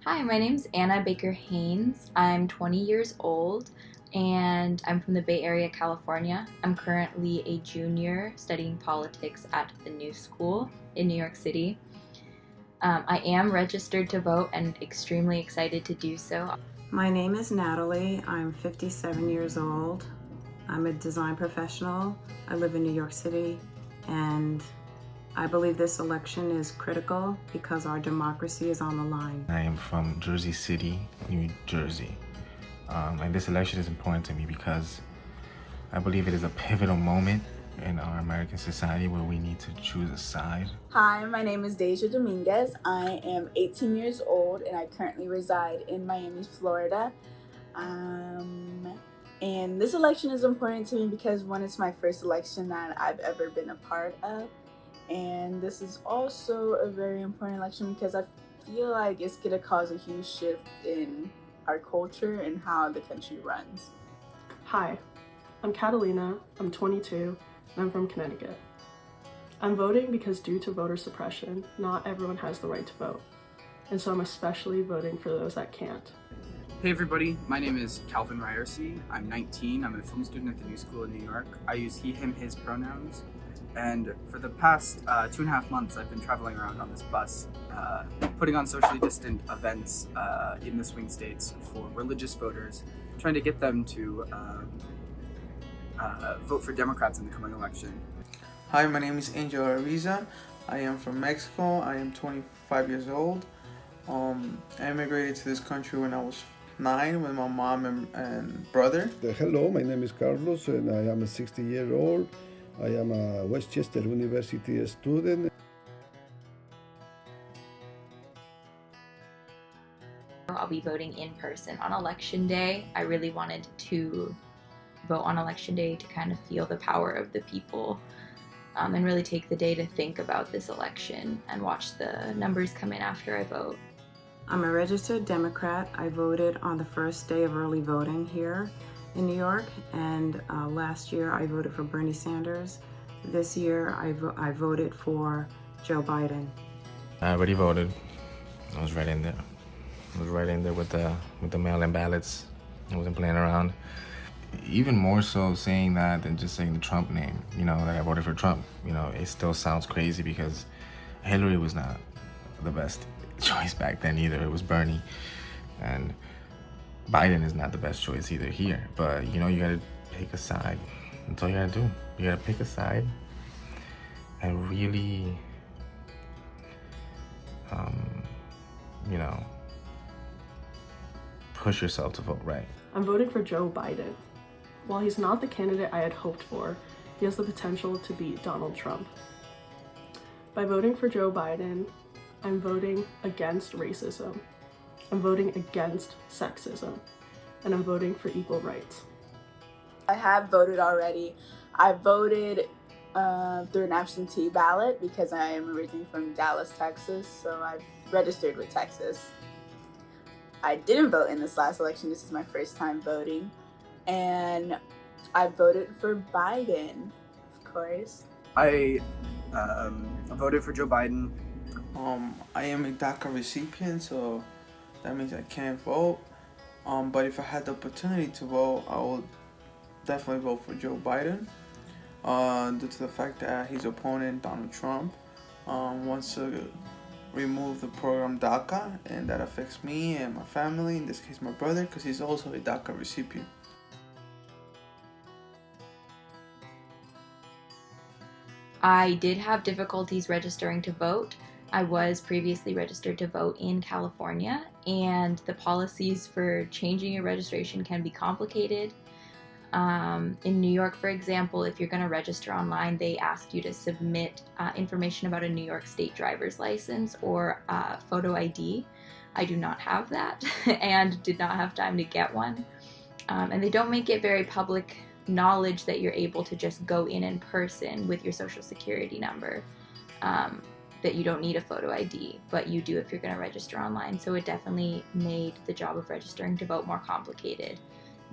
Hi, my name's Anna Baker Haynes. I'm 20 years old and I'm from the Bay Area, California. I'm currently a junior studying politics at the New School in New York City. I am registered to vote and extremely excited to do so. My name is Natalie. I'm 57 years old. I'm a design professional. I live in New York City, and I believe this election is critical because our democracy is on the line. I am from Jersey City, New Jersey. And this election is important to me because I believe it is a pivotal moment in our American society where we need to choose a side. Hi, my name is Deja Dominguez. I am 18 years old and I currently reside in Miami, Florida. And this election is important to me because one, it's my first election that I've ever been a part of. And this is also a very important election because I feel like it's going to cause a huge shift in our culture and how the country runs. Hi, I'm Catalina, I'm 22, and I'm from Connecticut. I'm voting because due to voter suppression, not everyone has the right to vote, and so I'm especially voting for those that can't. Hey everybody, my name is Calvin Ryerson. I'm 19, I'm a film student at the New School in New York. I use he, him, his pronouns. And for the past 2.5 months, I've been traveling around on this bus, putting on socially distant events in the swing states for religious voters, trying to get them to vote for Democrats in the coming election. Hi, my name is Angel Ariza. I am from Mexico. I am 25 years old. I immigrated to this country when I was 9 with my mom and brother. Hello, my name is Carlos and I am a 60-year-old. I am a Westchester University student. I'll be voting in person on election day. I really wanted to vote on election day to kind of feel the power of the people and really take the day to think about this election and watch the numbers come in after I vote. I'm a registered Democrat. I voted on the first day of early voting here in New York, and last year I voted for Bernie Sanders. This year I voted for Joe Biden. I already voted. I was right in there. With the mail-in ballots. I wasn't playing around. Even more so saying that than just saying the Trump name, that I voted for Trump. It still sounds crazy because Hillary was not the best choice back then either. It was Bernie. And Biden is not the best choice either here. But, you gotta pick a side. That's all you gotta do. You gotta pick a side and really, push yourself to vote right. I'm voting for Joe Biden. While he's not the candidate I had hoped for, he has the potential to beat Donald Trump. By voting for Joe Biden, I'm voting against racism, I'm voting against sexism, and I'm voting for equal rights. I have voted already. I voted through an absentee ballot because I am originally from Dallas, Texas, so I registered with Texas. I didn't vote in this last election. This is my first time voting, and I voted for Biden, of course. I voted for Joe Biden. I am a DACA recipient, so that means I can't vote. But if I had the opportunity to vote, I would definitely vote for Joe Biden. Due to the fact that his opponent, Donald Trump, wants to remove the program DACA, and that affects me and my family, in this case my brother, because he's also a DACA recipient. I did have difficulties registering to vote. I was previously registered to vote in California, and the policies for changing your registration can be complicated. In New York, for example, if you're going to register online, they ask you to submit information about a New York State driver's license or photo ID. I do not have that and did not have time to get one. And they don't make it very public knowledge that you're able to just go in person with your social security number, that you don't need a photo ID, but you do if you're going to register online. So it definitely made the job of registering to vote more complicated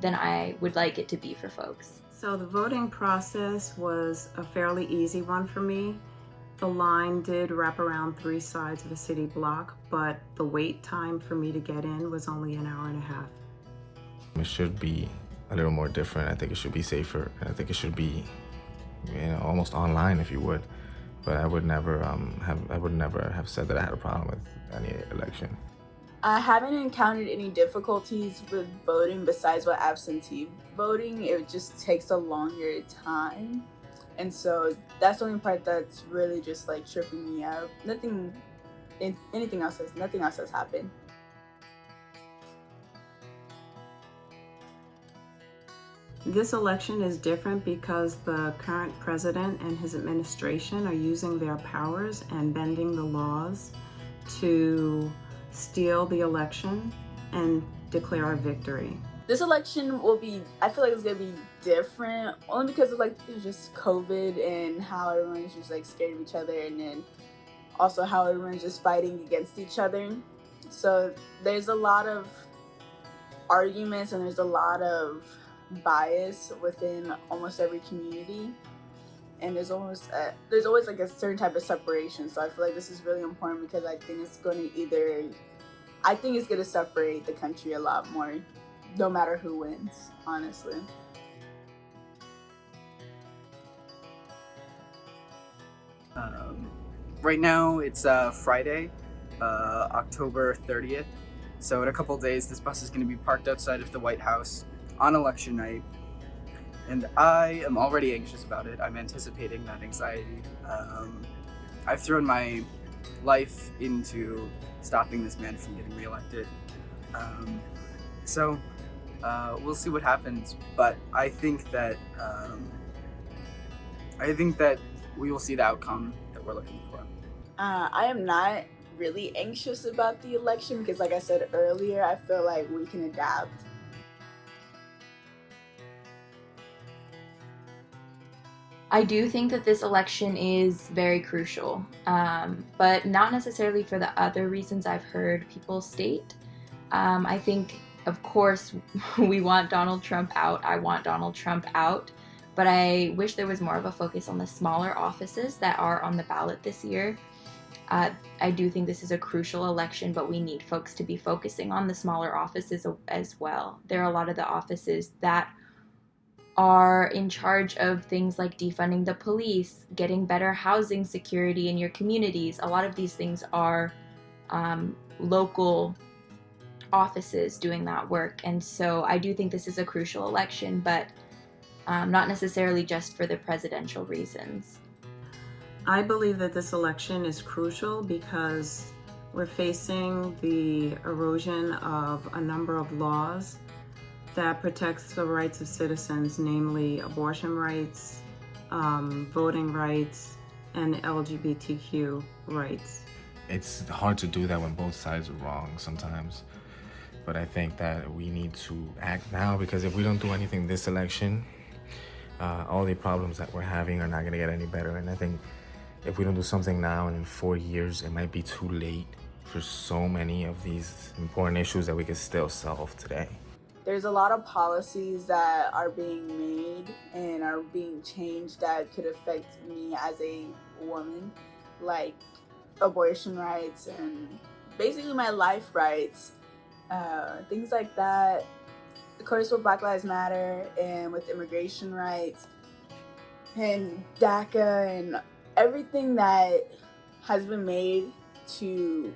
than I would like it to be for folks. So the voting process was a fairly easy one for me. The line did wrap around 3 sides of a city block, but the wait time for me to get in was only an hour and a half. It should be a little more different. I think it should be safer. I think it should be, almost online, if you would. But I would never have said that I had a problem with any election. I haven't encountered any difficulties with voting besides with absentee voting. It just takes a longer time. And so that's the only part that's really just like tripping me out. Nothing else has happened. This election is different because the current president and his administration are using their powers and bending the laws to steal the election and declare a victory. This election I feel like it's gonna be different only because of like just COVID and how everyone's just like scared of each other, and then also how everyone's just fighting against each other. So there's a lot of arguments and there's a lot of bias within almost every community, and there's always like a certain type of separation. So I feel like this is really important because I think it's going to separate the country a lot more, no matter who wins, honestly. Right now it's Friday, October 30th. So in a couple days, this bus is going to be parked outside of the White House on election night, and I am already anxious about it. I'm anticipating that anxiety. I've thrown my life into stopping this man from getting reelected. So we'll see what happens, but I think that we will see the outcome that we're looking for. I am not really anxious about the election because, like I said earlier, I feel like we can adapt. I do think that this election is very crucial, but not necessarily for the other reasons I've heard people state. I think, of course, we want Donald Trump out. I want Donald Trump out, but I wish there was more of a focus on the smaller offices that are on the ballot this year. I do think this is a crucial election, but we need folks to be focusing on the smaller offices as well. There are a lot of the offices that are in charge of things like defunding the police, getting better housing security in your communities. A lot of these things are local offices doing that work. And so I do think this is a crucial election, but not necessarily just for the presidential reasons. I believe that this election is crucial because we're facing the erosion of a number of laws that protects the rights of citizens, namely abortion rights, voting rights, and LGBTQ rights. It's hard to do that when both sides are wrong sometimes. But I think that we need to act now, because if we don't do anything this election, all the problems that we're having are not going to get any better. And I think if we don't do something now, and in 4 years, it might be too late for so many of these important issues that we can still solve today. There's a lot of policies that are being made and are being changed that could affect me as a woman, like abortion rights and basically my life rights, things like that. Of course, with Black Lives Matter and with immigration rights and DACA and everything that has been made to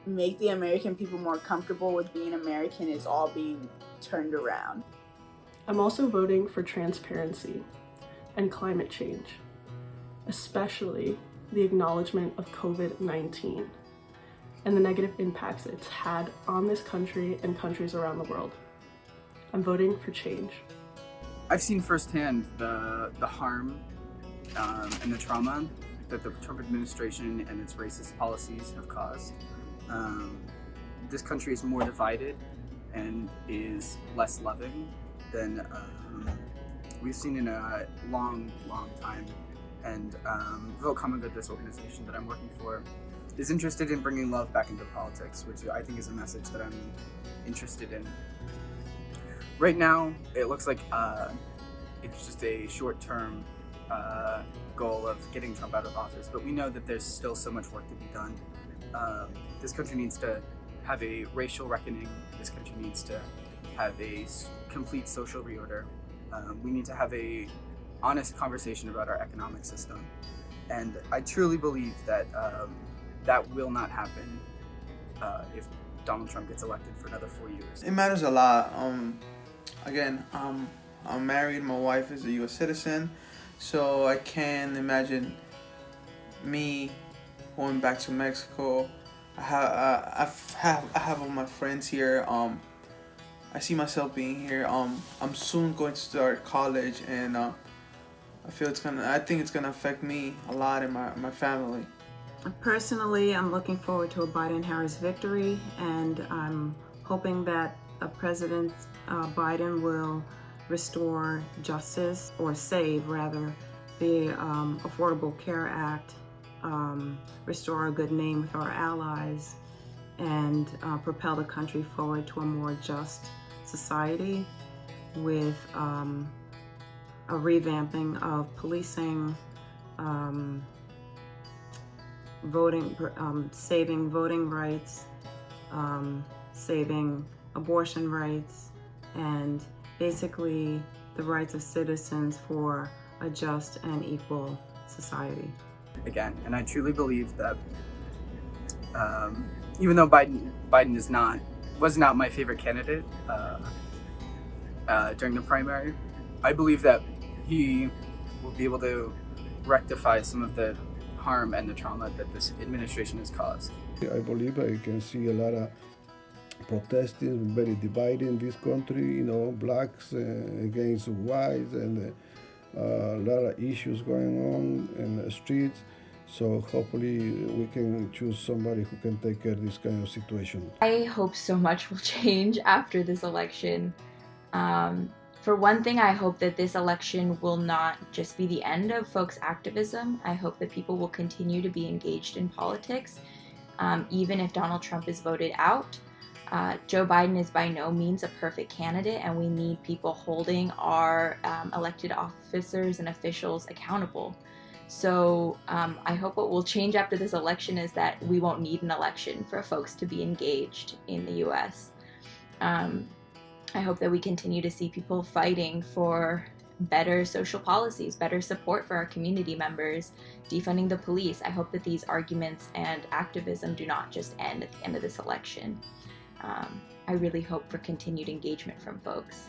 make the American people more comfortable with being American is all being turned around. I'm also voting for transparency and climate change, especially the acknowledgement of COVID-19 and the negative impacts it's had on this country and countries around the world. I'm voting for change. I've seen firsthand the harm and the trauma that the Trump administration and its racist policies have caused. This country is more divided and is less loving than we've seen in a long, long time. And Vote Common Good, this organization that I'm working for, is interested in bringing love back into politics, which I think is a message that I'm interested in. Right now, it looks like it's just a short-term goal of getting Trump out of office, but we know that there's still so much work to be done. This country needs to have a racial reckoning. This country needs to have a complete social reorder. We need to have a honest conversation about our economic system. And I truly believe that that will not happen if Donald Trump gets elected for another 4 years. It matters a lot. Again, I'm married. My wife is a U.S. citizen, so I can't imagine me going back to Mexico. I have all my friends here. I see myself being here. I'm soon going to start college, and I think it's gonna affect me a lot in my family. Personally, I'm looking forward to a Biden-Harris victory, and I'm hoping that President Biden will restore justice, or save rather, the Affordable Care Act, restore a good name with our allies, and propel the country forward to a more just society with a revamping of policing, voting, saving voting rights, saving abortion rights, and basically the rights of citizens for a just and equal society. Again, and I truly believe that even though Biden was not my favorite candidate during the primary, I believe that he will be able to rectify some of the harm and the trauma that this administration has caused. I believe I can see a lot of protesting, very divided in this country, blacks against whites, and a lot of issues going on in the streets. So hopefully we can choose somebody who can take care of this kind of situation. I hope so much will change after this election. For one thing, I hope that this election will not just be the end of folks' activism. I hope that people will continue to be engaged in politics, even if Donald Trump is voted out. Joe Biden is by no means a perfect candidate, and we need people holding our elected officers and officials accountable. So I hope what will change after this election is that we won't need an election for folks to be engaged in the U.S. I hope that we continue to see people fighting for better social policies, better support for our community members, defunding the police. I hope that these arguments and activism do not just end at the end of this election. I really hope for continued engagement from folks.